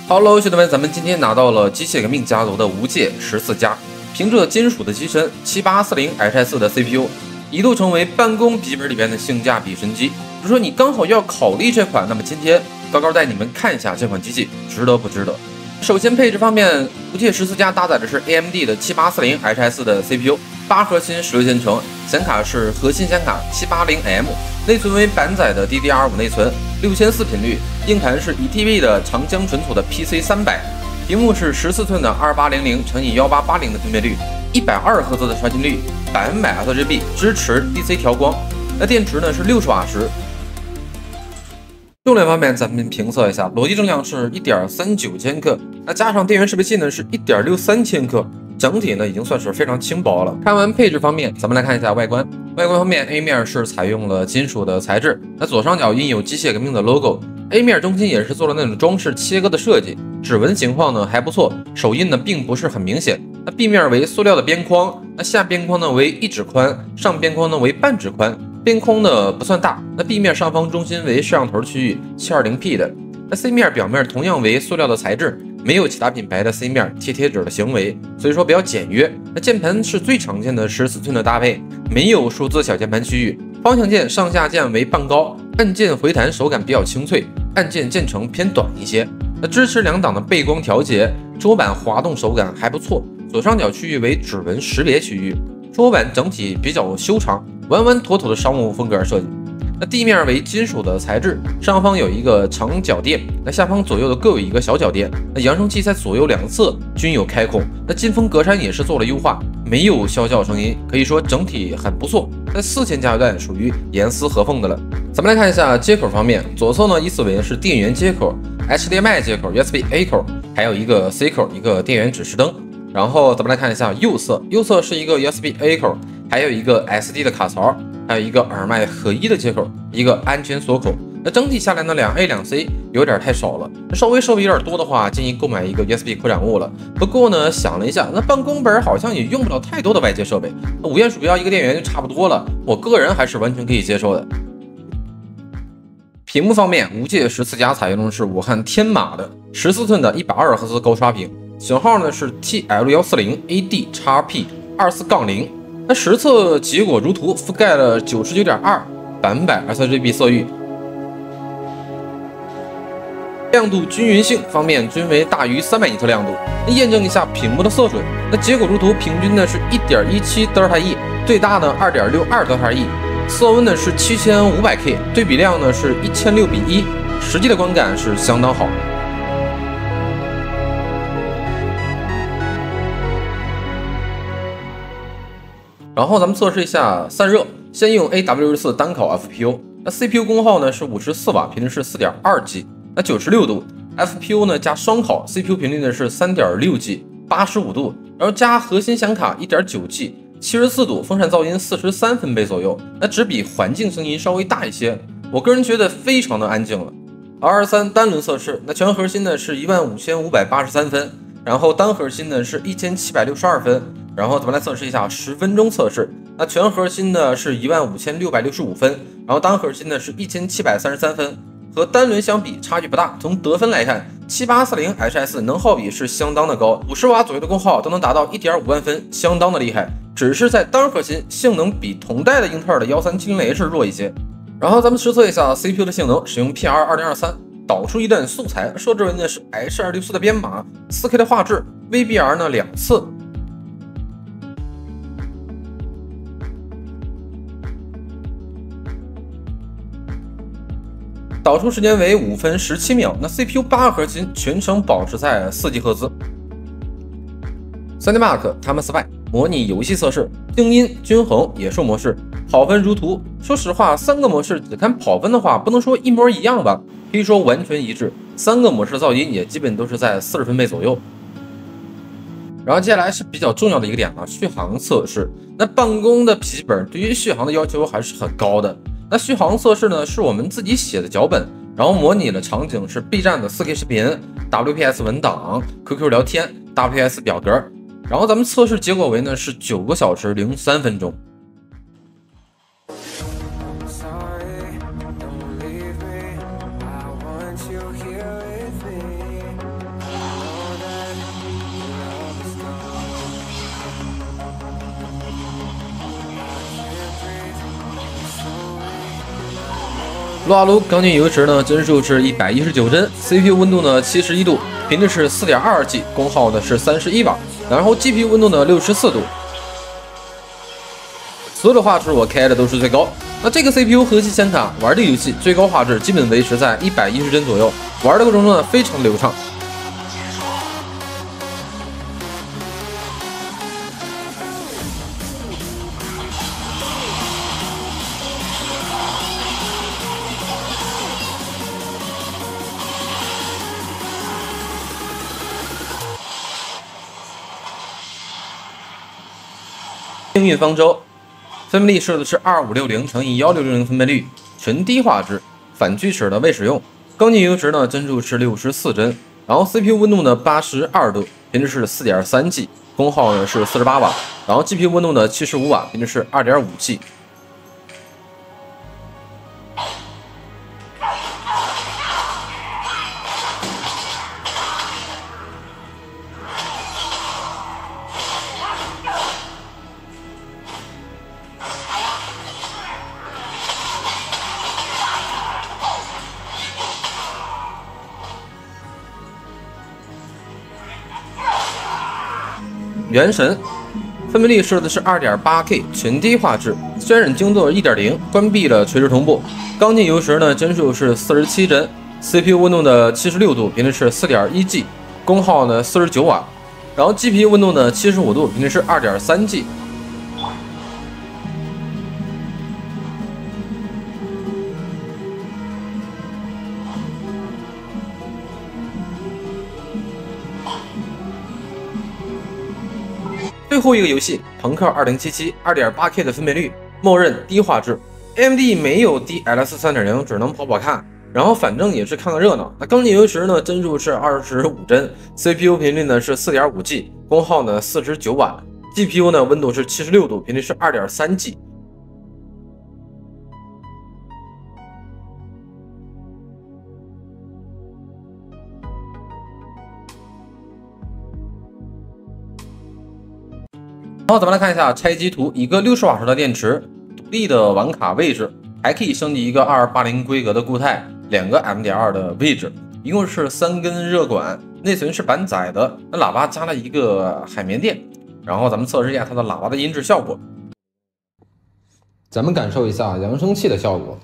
Hello， 兄弟们，咱们今天拿到了机械革命家族的无界14加，凭着金属的机身7840HS 的 CPU， 一度成为办公笔记本里边的性价比神机。比如说你刚好要考虑这款，那么今天高高带你们看一下这款机器值得不值得。首先配置方面，无界14加搭载的是 AMD 的7840HS 的 CPU，8核心16线程，显卡是核心显卡 780M， 内存为板载的 DDR5 内存，6400频率，硬盘是 1TB 的长江存储的 PC300， 屏幕是14寸的2800×1880的分辨率，120赫兹的刷新率，100%sRGB， 支持 DC 调光。那电池呢是60瓦时。重量方面，咱们评测一下，裸机重量是 1.39千克，那加上电源适配器呢是 1.63千克，整体呢已经算是非常轻薄了。看完配置方面，咱们来看一下外观。外观方面 ，A 面是采用了金属的材质，那左上角印有机械革命的 logo。A 面中心也是做了那种装饰切割的设计，指纹情况呢还不错，手印呢并不是很明显。那 B 面为塑料的边框，那下边框呢为1指宽，上边框呢为半指宽。边框呢不算大，那 B 面上方中心为摄像头区域 720P 的，那 C 面表面同样为塑料的材质，没有其他品牌的 C 面贴贴纸的行为，所以说比较简约。那键盘是最常见的14寸的搭配，没有数字小键盘区域，方向键上下键为半高，按键回弹手感比较清脆，按键键程偏短一些。那支持2档的背光调节，桌板滑动手感还不错，左上角区域为指纹识别区域，桌板整体比较修长，弯弯妥妥的商务风格设计。那地面为金属的材质，上方有一个长脚垫，那下方左右的各有一个小脚垫。那扬声器在左右两侧均有开孔，那进风格栅也是做了优化，没有啸叫声音，可以说整体很不错。在4000加油段属于严丝合缝的了。咱们来看一下接口方面，左侧呢依次为是电源接口、HDMI 接口、USB-A 口，还有一个 C 口，一个电源指示灯。然后咱们来看一下右侧，右侧是一个 USB-A 口，还有一个 SD 的卡槽，还有一个耳麦合一的接口，一个安全锁口。那整体下来呢，2A 2C 有点太少了，稍微设备有点多的话，建议购买一个 USB 扩展物了。不过呢，想了一下，那办公本好像也用不了太多的外接设备，5键鼠标一个电源就差不多了，我个人还是完全可以接受的。屏幕方面，无界14加采用的是武汉天马的14寸的120赫兹高刷屏，型号呢是 TL140AD-XP24-0。那实测结果如图，覆盖了 99.2%sRGB 色域，亮度均匀性方面均为大于300尼特亮度。那验证一下屏幕的色准，那结果如图，平均呢是 1.17 德尔塔 E， 最大呢 2.62 德尔塔 E， 色温呢是 7500K， 对比量呢是16:1，实际的观感是相当好。然后咱们测试一下散热，先用 A64 单烤 FPU， 那 CPU 功耗呢是54瓦，频率是 4.2G， 那96度 ，FPU 呢加双烤 ，CPU 频率呢是 3.6G， 85度，然后加核心显卡 1.9G， 74度，风扇噪音43分贝左右，那只比环境声音稍微大一些，我个人觉得非常的安静了。R23单轮测试，那全核心呢是15583分，然后单核心呢是1762分。然后咱们来测试一下10分钟测试，那全核心呢是15665分，然后单核心呢是1733分，和单轮相比差距不大。从得分来看，7840HS 能耗比是相当的高，50瓦左右的功耗都能达到1.5万分，相当的厉害。只是在单核心性能比同代的英特尔的1370H 弱一些。然后咱们实测一下 CPU 的性能，使用 PR2023 导出一段素材，设置为呢是 H264 的编码，4K 的画质 ，VBR 呢2次。导出时间为5分17秒，那 CPU 8核心全程保持在4G 赫兹。3DMark TimeSpy 模拟游戏测试，静音、均衡、野兽模式，跑分如图。说实话，3个模式只看跑分的话，不能说一模一样吧，可以说完全一致。3个模式噪音也基本都是在40分贝左右。然后接下来是比较重要的一个点了，续航测试。那办公的笔记本对于续航的要求还是很高的。那续航测试呢，是我们自己写的脚本，然后模拟了场景是 B 站的 4K 视频、WPS 文档、QQ 聊天、WPS 表格，然后咱们测试结果为呢是9个小时03分钟。撸啊撸钢筋油池呢，帧数是119帧 ，CPU 温度呢71度，频率是4.22G， 功耗呢是31瓦，然后 GPU 温度呢64度。所有的画质我开的都是最高。那这个 CPU 核心显卡玩的游戏最高画质基本维持在110帧左右，玩的过程中呢非常流畅。 命运方舟分辨率设的是2560×1660分辨率，纯低画质，反锯齿的未使用。钢筋油池呢，帧数是64帧，然后 CPU 温度呢82度，频率是4.3G， 功耗呢是48瓦，然后 GPU 温度呢75瓦，频率是2.5G。 原神分辨率设的是2.8K 全低画质，渲染精度1.0，关闭了垂直同步。钢筋油池呢，帧数是47帧 ，CPU 温度呢76度，频率是4.1G， 功耗呢49瓦，然后 GPU 温度呢75度，频率是2.3G。 最后一个游戏《朋克2077》2.8K 的分辨率，默认低画质。AMD 没有 DLS 3.0，只能跑跑看，然后反正也是看个热闹。那钢筋油池呢，帧数是25帧 ，CPU 频率呢是4.5G， 功耗呢49瓦 ，GPU 呢温度是76度，频率是2.3G。 然后咱们来看一下拆机图，一个60瓦时的电池，独立的网卡位置，还可以升级一个2280规格的固态，2个 M.2 的位置，一共是3根热管，内存是板载的。那喇叭加了一个海绵垫，然后咱们测试一下它的喇叭的音质效果。咱们感受一下扬声器的效果。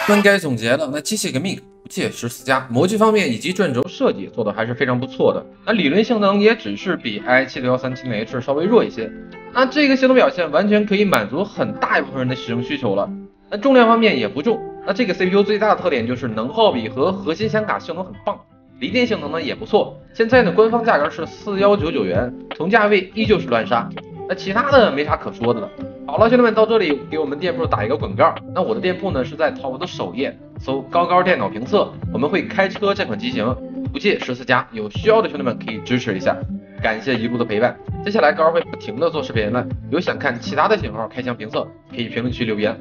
那该总结了，那机械革命无界14加模具方面以及转轴设计做的还是非常不错的。那理论性能也只是比 i7-137H 稍微弱一些。那这个性能表现完全可以满足很大一部分人的使用需求了。那重量方面也不重。那这个 CPU 最大的特点就是能耗比和核心显卡性能很棒，离电性能呢也不错。现在呢官方价格是4199元，同价位依旧是乱杀。那其他的没啥可说的了。好了，兄弟们，到这里给我们店铺打一个广告。那我的店铺呢是在淘宝的首页，搜高高电脑评测，我们会开车这款机型，无界14加，有需要的兄弟们可以支持一下，感谢一路的陪伴。接下来高会不停的做视频了，有想看其他的型号开箱评测，可以评论区留言，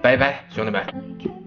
拜拜，兄弟们。